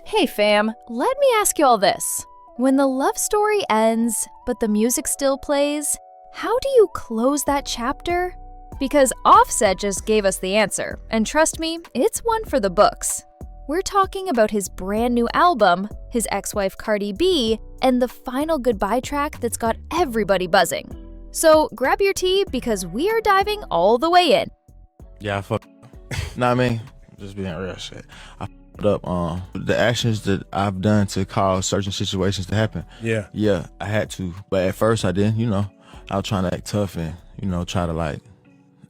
Hey fam, let me ask you all this. When the love story ends, but the music still plays, how do you close that chapter? Because Offset just gave us the answer, and trust me, it's one for the books. We're talking about his brand new album, his ex-wife Cardi B, and the final goodbye track that's got everybody buzzing. So grab your tea because we are diving all the way in. Yeah, I fucked up. Nah, I mean, just being real shit. I fucked up the actions that I've done to cause certain situations to happen. Yeah, I had to. But at first I didn't, I was trying to act tough and, try to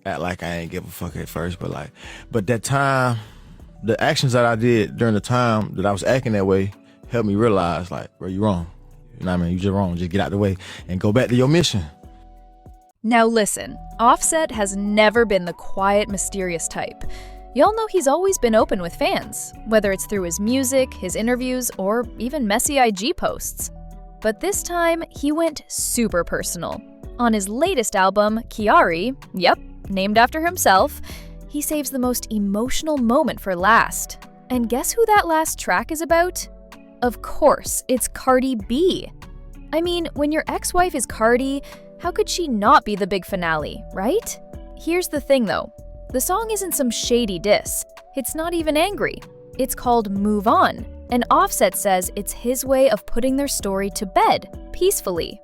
act like I ain't give a fuck at first. But that time, the actions that I did during the time that I was acting that way helped me realize, bro, you wrong. You know what I mean? You just wrong. Just get out the way and go back to your mission. Now listen, Offset has never been the quiet, mysterious type. Y'all know he's always been open with fans, whether it's through his music, his interviews, or even messy IG posts. But this time, he went super personal. On his latest album, KIARI, yep, named after himself, he saves the most emotional moment for last. And guess who that last track is about? Of course, it's Cardi B. I mean, when your ex-wife is Cardi, how could she not be the big finale, right? Here's the thing though, the song isn't some shady diss. It's not even angry. It's called Move On, and Offset says it's his way of putting their story to bed, peacefully.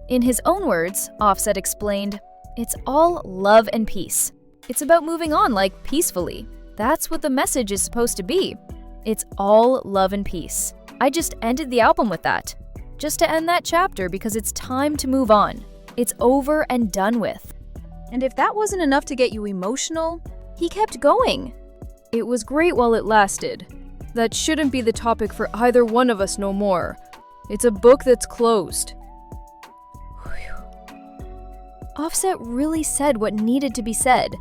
In his own words, Offset explained, "It's all love and peace. It's about moving on, peacefully. That's what the message is supposed to be. It's all love and peace. I just ended the album with that. Just to end that chapter because it's time to move on. It's over and done with." And if that wasn't enough to get you emotional, he kept going. "It was great while it lasted. That shouldn't be the topic for either one of us no more. It's a book that's closed." Whew. Offset really said what needed to be said.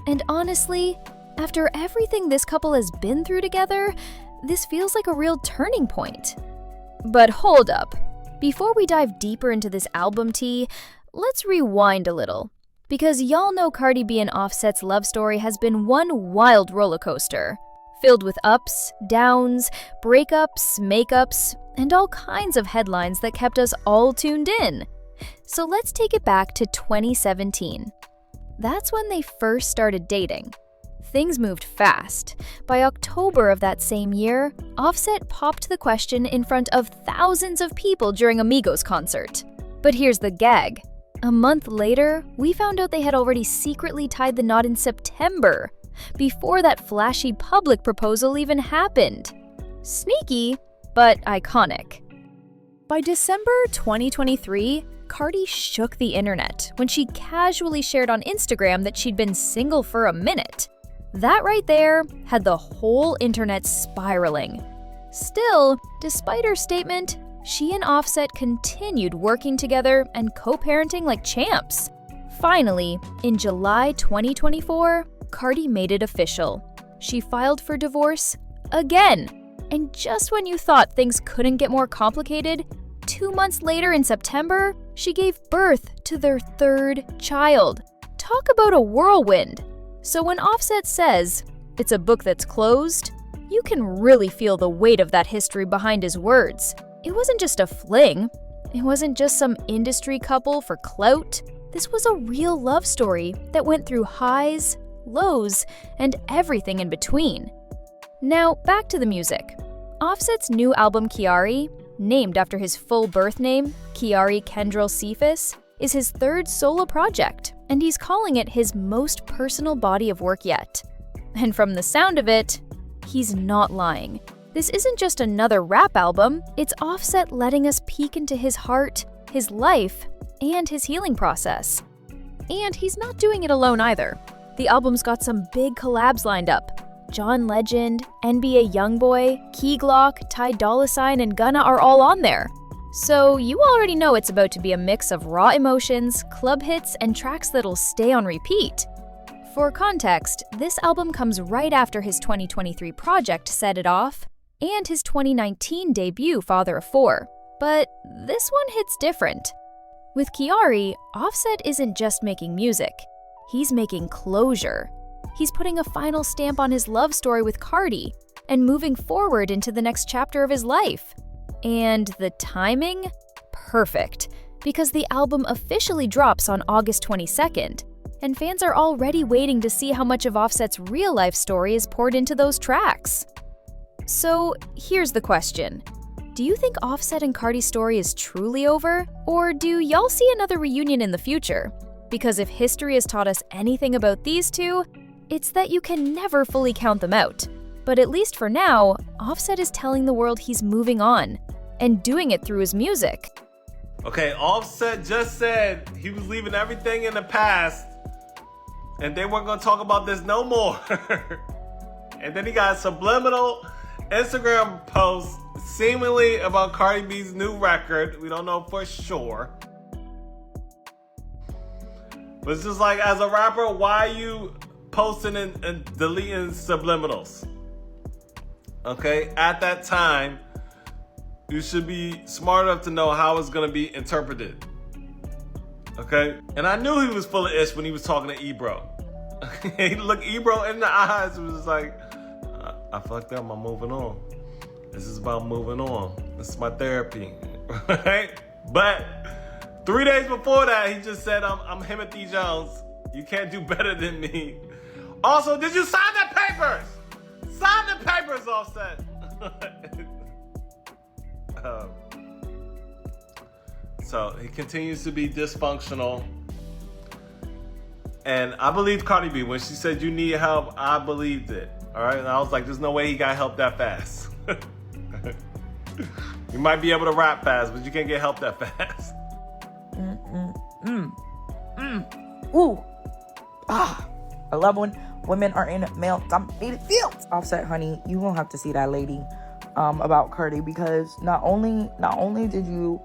And honestly, after everything this couple has been through together, this feels like a real turning point. But hold up. Before we dive deeper into this album tea, let's rewind a little. Because y'all know Cardi B and Offset's love story has been one wild roller coaster, filled with ups, downs, breakups, makeups, and all kinds of headlines that kept us all tuned in. So let's take it back to 2017. That's when they first started dating. Things moved fast. By October of that same year, Offset popped the question in front of thousands of people during a Migos concert. But here's the gag. A month later, we found out they had already secretly tied the knot in September, before that flashy public proposal even happened. Sneaky, but iconic. By December 2023, Cardi shook the internet when she casually shared on Instagram that she'd been single for a minute. That right there had the whole internet spiraling. Still, despite her statement, she and Offset continued working together and co-parenting like champs. Finally, in July 2024, Cardi made it official. She filed for divorce again. And just when you thought things couldn't get more complicated, 2 months later in September, she gave birth to their third child. Talk about a whirlwind. So when Offset says, "It's a book that's closed," you can really feel the weight of that history behind his words. It wasn't just a fling. It wasn't just some industry couple for clout. This was a real love story that went through highs, lows, and everything in between. Now, back to the music. Offset's new album KIARI, named after his full birth name, KIARI Kendrell Cephas, is his third solo project, and he's calling it his most personal body of work yet. And from the sound of it, he's not lying. This isn't just another rap album, it's Offset letting us peek into his heart, his life, and his healing process. And he's not doing it alone either. The album's got some big collabs lined up. John Legend, NBA Youngboy, Key Glock, Ty Dolla $ign, and Gunna are all on there. So you already know it's about to be a mix of raw emotions, club hits, and tracks that'll stay on repeat. For context, this album comes right after his 2023 project Set It Off, and his 2019 debut Father of Four. But this one hits different. With KIARI, Offset isn't just making music. He's making closure. He's putting a final stamp on his love story with Cardi, and moving forward into the next chapter of his life. And the timing? Perfect, because the album officially drops on August 22nd, and fans are already waiting to see how much of Offset's real-life story is poured into those tracks. So here's the question. Do you think Offset and Cardi's story is truly over? Or do y'all see another reunion in the future? Because if history has taught us anything about these two, it's that you can never fully count them out. But at least for now, Offset is telling the world he's moving on, and doing it through his music. Okay, Offset just said he was leaving everything in the past, and they weren't gonna talk about this no more. And then he got a subliminal Instagram post seemingly about Cardi B's new record. We don't know for sure. But it's just like, as a rapper, why are you posting and deleting subliminals? Okay, at that time, you should be smart enough to know how it's gonna be interpreted. Okay? And I knew he was full of ish when he was talking to Ebro. He looked Ebro in the eyes and was just like, I fucked up, I'm moving on. This is about moving on. This is my therapy. Right? But 3 days before that, he just said, I'm Timothy Jones. You can't do better than me. Also, did you sign the papers? Sign the papers, Offset. So he continues to be dysfunctional. And I believed Cardi B. When she said you need help, I believed it. All right? And I was like, there's no way he got help that fast. You might be able to rap fast, but you can't get help that fast. Ooh. I love when women are in male-dominated fields. Offset, honey, you won't have to see that lady about Cardi, because not only did you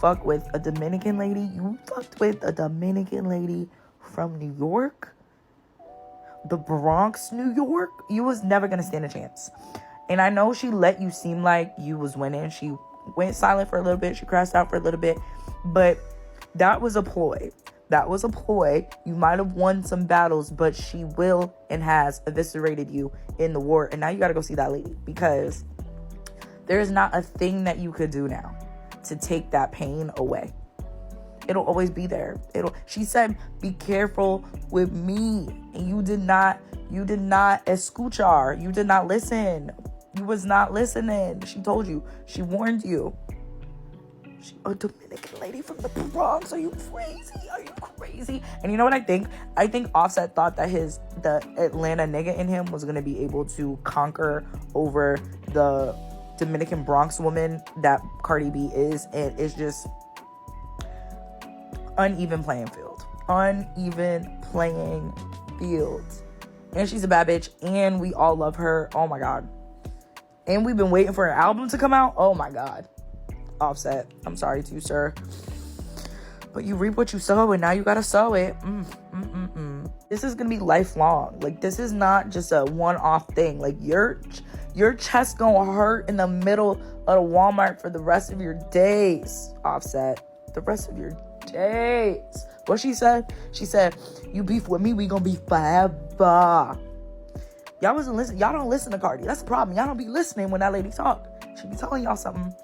fuck with a Dominican lady, you fucked with a Dominican lady from New York, the Bronx, New York. You was never gonna stand a chance. And I know she let you seem like you was winning. She went silent for a little bit. She crashed out for a little bit. But that was a ploy. That was a ploy. You might have won some battles, but she will and has eviscerated you in the war. And now you got to go see that lady, because there is not a thing that you could do now to take that pain away. It'll always be there. She said, be careful with me. And you did not escuchar. You did not listen. You was not listening. She told you. She warned you. A Dominican lady from the Bronx. Are you crazy? Are you crazy? And you know what I think? I think Offset thought that the Atlanta nigga in him was gonna be able to conquer over the Dominican Bronx woman that Cardi B is, and it's just uneven playing field. Uneven playing field. And she's a bad bitch, and we all love her. Oh my God. And we've been waiting for her album to come out. Oh my God. Offset, I'm sorry to you, sir, but you reap what you sow, and now you gotta sow it. This is gonna be lifelong. Like, this is not just a one-off thing. Like, your chest gonna hurt in the middle of the Walmart for the rest of your days, Offset. The rest of your days. What she said? She said, you beef with me, we gonna beef forever. Y'all wasn't listening. Y'all don't listen to Cardi. That's the problem. Y'all don't be listening when that lady talk. She be telling y'all something.